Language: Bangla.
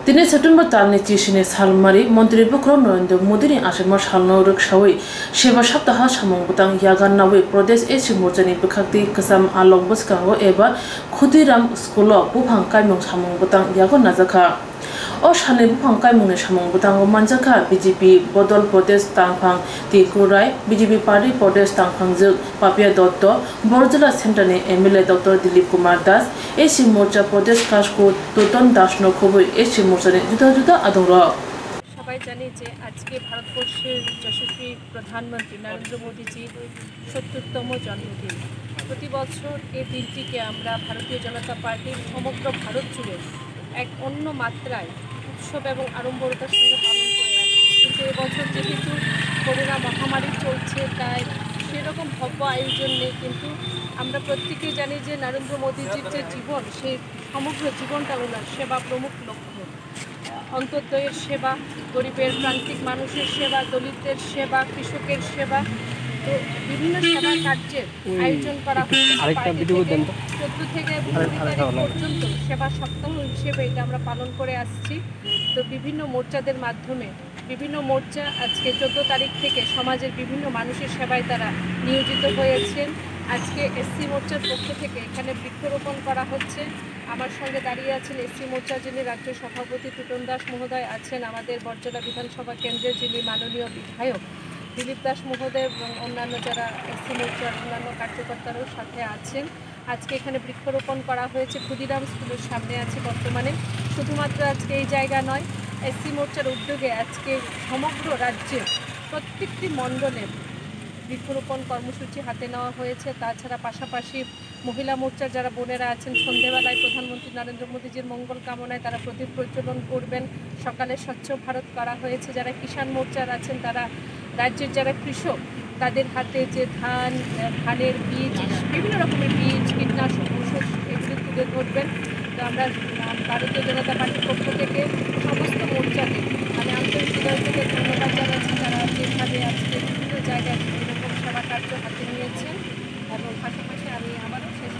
दिनै सेप्टेम्बर दाननि 30नि सालमारि मन्त्रि बख्र नरेन्द्र मोदीनि आसामाव सालनो रोखसावै सेबा सप्ताह सामं बुतां यागान नावै प्रदेश एसि मोर्चानि बिखाक्ति गोजाम आलक बसकांगो एबा खुदिराम स्कुल बुफां कायमुं सामं बुतां यागो नाजाखा ओ सानै बुफां कायमुंनि सामं बुतांगो मानजाखा बीजेपी बदल प्रदेश तांफां तिकुराय बीजेपी पार्टी प्रदेश तांफांजों पापिया दत्त बरजला सेन्टारनि एमएलए डॉक्टर दिलीप कुमार दास एसि मोर्चा प्रदेश काशको तुतन दास नखबै एसि मोर्चानि जुदा जुदा आदर সবাই জানি যে আজকে ভারতবর্ষের যশস্বী প্রধানমন্ত্রী নরেন্দ্র মোদীজির ৭০তম জন্মদিন। প্রতি বছর এই দিনটিকে আমরা ভারতীয় জনতা পার্টির সমগ্র ভারত জুড়ে এক অন্য মাত্রায় উৎসব এবং আড়ম্বরতার সঙ্গে পালন করে আসছি। কিন্তু এবছর যেহেতু করোনা মহামারী চলছে, তাই সেরকম ভব্য আয়োজন নেই। কিন্তু আমরা প্রত্যেকেই জানি যে নরেন্দ্র মোদীজির যে জীবন, সেই সমগ্র জীবনটা ওনার সেবা প্রমুখ লক্ষ্য। অন্তর্দয়ের সেবা, গরিবের প্রান্তিক মানুষের সেবা, দলিতদের সেবা, কৃষকের সেবা, তো বিভিন্ন সেবা কার্যের আয়োজন করা হচ্ছে। 14 থেকে 20 তারিখ পর্যন্ত সেবা সপ্তাহ হিসেবে এটা আমরা পালন করে আসছি। তো বিভিন্ন মোর্চাদের মাধ্যমে বিভিন্ন মোর্চা আজকে 14 তারিখ থেকে সমাজের বিভিন্ন মানুষের সেবায় তারা নিয়োজিত হয়েছেন। আজকে এসসি মোর্চার পক্ষ থেকে এখানে বৃক্ষরোপণ করা হচ্ছে। আমার সঙ্গে দাঁড়িয়ে আছেন এসসি মোর্চার যিনি রাজ্য সভাপতি তুতন দাস মহোদয় আছেন, আমাদের বরজলা বিধানসভা কেন্দ্রের যিনি মাননীয় বিধায়ক দিলীপ দাস মহোদয় এবং অন্যান্য যারা এসসি মোর্চার অন্যান্য কার্যকর্তারাও সাথে আছেন। আজকে এখানে বৃক্ষরোপণ করা হয়েছে। ক্ষুদিরাম স্কুলের সামনে আছে বর্তমানে। শুধুমাত্র আজকে এই জায়গা নয়, এসসি মোর্চার উদ্যোগে আজকে সমগ্র রাজ্যের প্রত্যেকটি মণ্ডলে বৃক্ষরোপণ কর্মসূচি হাতে নেওয়া হয়েছে। তাছাড়া পাশাপাশি মহিলা মোর্চার যারা বোনেরা আছেন, সন্ধেবেলায় প্রধানমন্ত্রী নরেন্দ্র মোদীজির মঙ্গল কামনায় তারা প্রদীপ প্রজ্বলন করবেন। সকালে স্বচ্ছ ভারত করা হয়েছে। যারা কিষাণ মোর্চার আছেন, তারা রাজ্যের যারা কৃষক, তাদের হাতে যে ধানের বীজ, বিভিন্ন রকমের বীজ, কীটনাশক ওষুধ এগুলি তুলে ধরবেন। তো আমরা ভারতীয় জনতা পার্টির পক্ষ থেকে সমস্ত মোর্চাকে আমি আন্তরিক হৃদয় থেকে ধন্যবাদ জানাই।